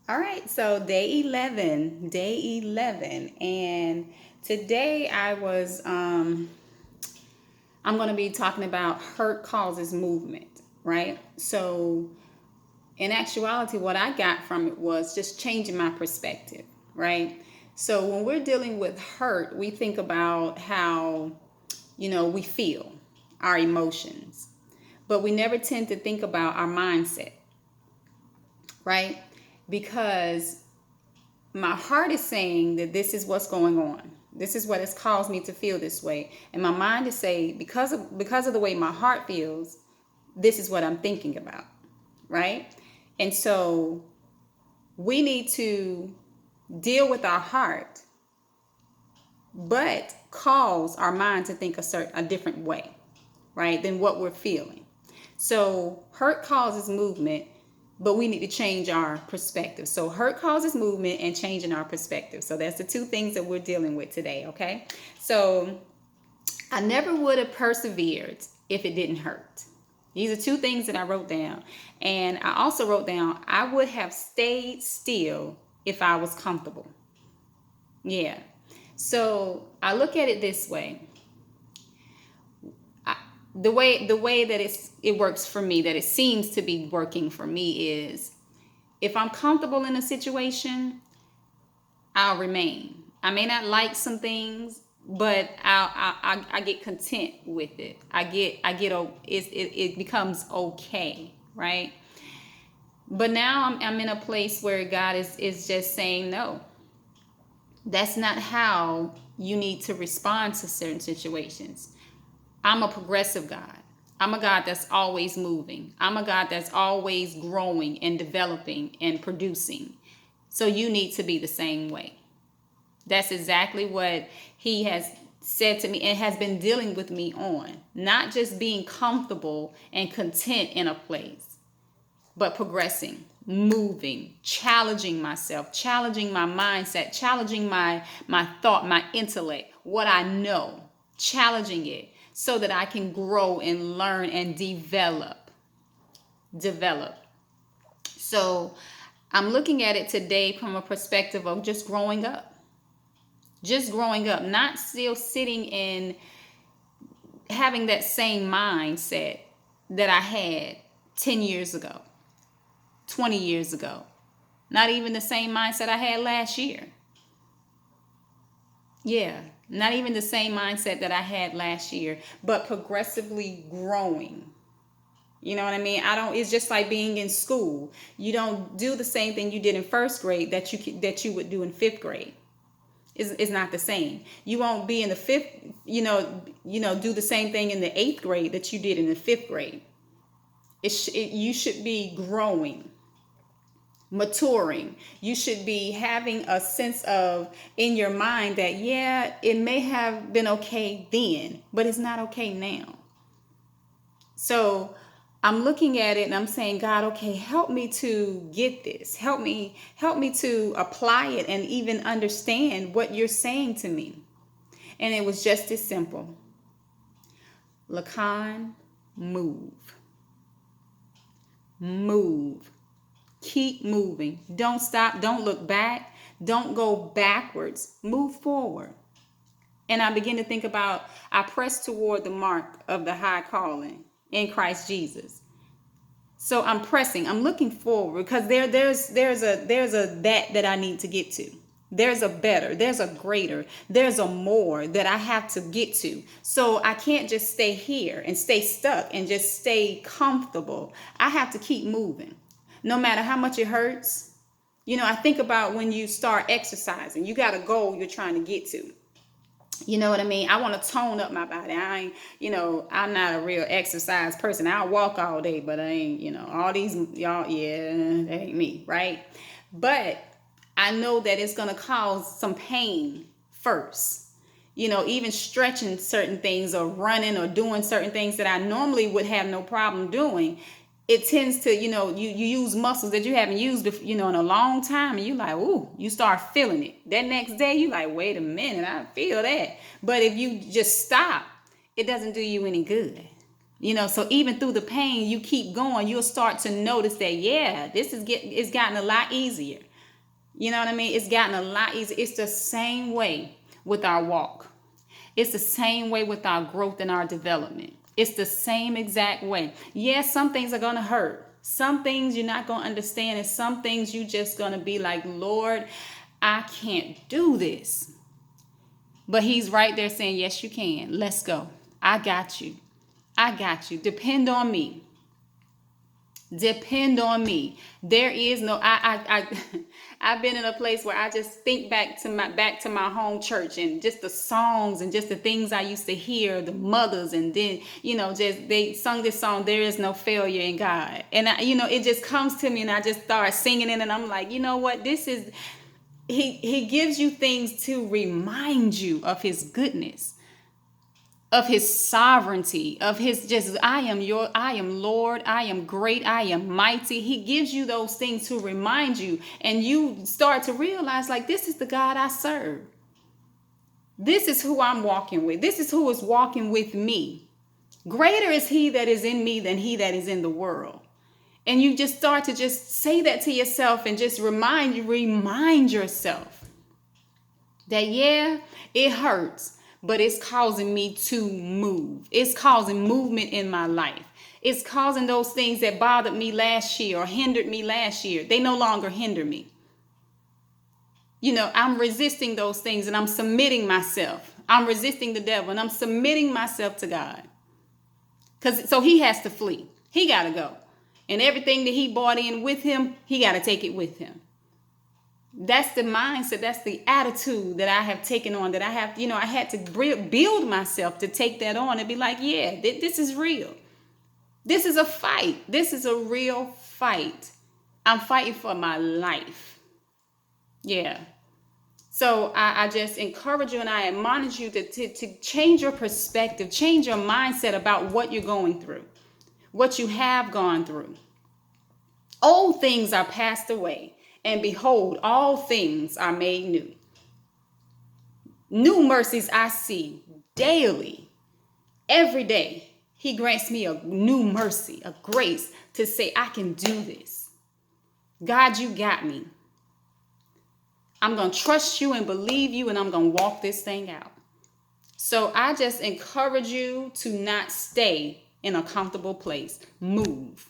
All right, so day 11. And today I'm going to be talking about hurt causes movement, right? So, in actuality, what I got from it was just changing my perspective, right? So, when we're dealing with hurt, we think about how, we feel, our emotions, but we never tend to think about our mindset, right? Because my heart is saying that this is what's going on. This is what has caused me to feel this way. And my mind is saying, because of the way my heart feels, this is what I'm thinking about. Right? And so we need to deal with our heart, but cause our mind to think a different way, right, than what we're feeling. So hurt causes movement, but we need to change our perspective. So hurt causes movement and changing our perspective. So that's the two things that we're dealing with today, okay? So I never would have persevered if it didn't hurt. These are two things that I wrote down. And I also wrote down, I would have stayed still if I was comfortable. Yeah. So I look at it this way. The way that it works for me, that it seems to be working for me, is if I'm comfortable in a situation, I'll remain. I may not like some things, but I get content with it. It becomes okay, right? But now I'm in a place where God is just saying, no, that's not how you need to respond to certain situations. I'm a progressive God. I'm a God that's always moving. I'm a God that's always growing and developing and producing. So you need to be the same way. That's exactly what he has said to me and has been dealing with me on. Not just being comfortable and content in a place, but progressing, moving, challenging myself, challenging my mindset, challenging my thought, my intellect, what I know, challenging it so that I can grow and learn and develop. So I'm looking at it today from a perspective of just growing up. Just growing up, not still sitting in having that same mindset that I had 10 years ago, 20 years ago. Not even the same mindset I had last year. Yeah, not even the same mindset that I had last year, but progressively growing. You know what I mean? It's just like being in school. You don't do the same thing you did in first grade that you would do in fifth grade. Is not the same. You won't be in the fifth, do the same thing in the eighth grade that you did in the fifth grade. You should be growing, maturing. You should be having a sense of in your mind that, yeah, it may have been okay then, but it's not okay now. So I'm looking at it and I'm saying, God, okay, help me to get this. Help me to apply it and even understand what you're saying to me. And it was just as simple. Lacan, move. Move. Keep moving. Don't stop. Don't look back. Don't go backwards. Move forward. And I begin to think about, I press toward the mark of the high calling in Christ Jesus. So I'm pressing, I'm looking forward because there's a that I need to get to. There's a better, there's a greater, there's a more that I have to get to. So I can't just stay here and stay stuck and just stay comfortable. I have to keep moving. No matter how much it hurts. I think about when you start exercising, you got a goal you're trying to get to. You know what I mean? I want to tone up my body. I'm not a real exercise person. I'll walk all day, but I ain't, all these y'all, yeah, that ain't me, right? But I know that it's going to cause some pain first. Even stretching certain things or running or doing certain things that I normally would have no problem doing, it tends to, you use muscles that you haven't used, in a long time. And you like, ooh, you start feeling it. That next day, you like, wait a minute, I feel that. But if you just stop, it doesn't do you any good. So even through the pain, you keep going, you'll start to notice that, yeah, it's gotten a lot easier. You know what I mean? It's gotten a lot easier. It's the same way with our walk. It's the same way with our growth and our development. It's the same exact way. Yes, some things are going to hurt. Some things you're not going to understand. And some things you just going to be like, Lord, I can't do this. But he's right there saying, yes, you can. Let's go. I got you. I got you. Depend on me. Depend on me. There is no I've been in a place where I just think back to my home church, and just the songs and just the things I used to hear, the mothers, and then just they sung this song, there is no failure in God. And it just comes to me, and I just start singing it, and I'm like, you know what? This is he gives you things to remind you of his goodness, of his sovereignty, of his just, I am Lord, I am great, I am mighty. He gives you those things to remind you, and you start to realize, like, this is the God I serve. This is who I'm walking with. This is who is walking with me. Greater is he that is in me than he that is in the world. And you just start to just say that to yourself, and just remind yourself that, yeah, it hurts, but it's causing me to move. It's causing movement in my life. It's causing those things that bothered me last year or hindered me last year. They no longer hinder me. I'm resisting those things, and I'm submitting myself. I'm resisting the devil, and I'm submitting myself to God. So he has to flee. He got to go. And everything that he brought in with him, he got to take it with him. That's the mindset. That's the attitude that I have taken on, that I have, I had to build myself to take that on and be like, yeah, this is real. This is a fight. This is a real fight. I'm fighting for my life. Yeah. So I just encourage you, and I admonish you to change your perspective, change your mindset about what you're going through, what you have gone through. Old things are passed away, and behold, all things are made new. New mercies I see daily. Every day, he grants me a new mercy, a grace to say, I can do this. God, you got me. I'm going to trust you and believe you, and I'm going to walk this thing out. So I just encourage you to not stay in a comfortable place. Move.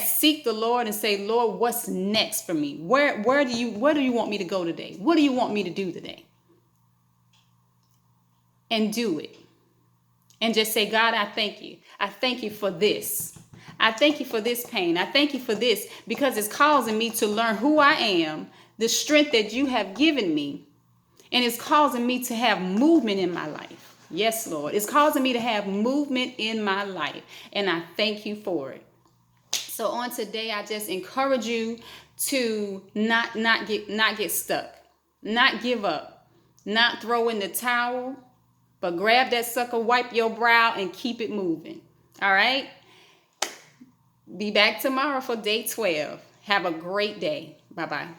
Seek the Lord and say, Lord, what's next for me? Where do you want me to go today? What do you want me to do today? And do it. And just say, God, I thank you. I thank you for this. I thank you for this pain. I thank you for this, because it's causing me to learn who I am, the strength that you have given me, and it's causing me to have movement in my life. Yes, Lord. It's causing me to have movement in my life, and I thank you for it. So on today, I just encourage you to not get stuck, not give up, not throw in the towel, but grab that sucker, wipe your brow, and keep it moving. All right? Be back tomorrow for day 12. Have a great day. Bye-bye.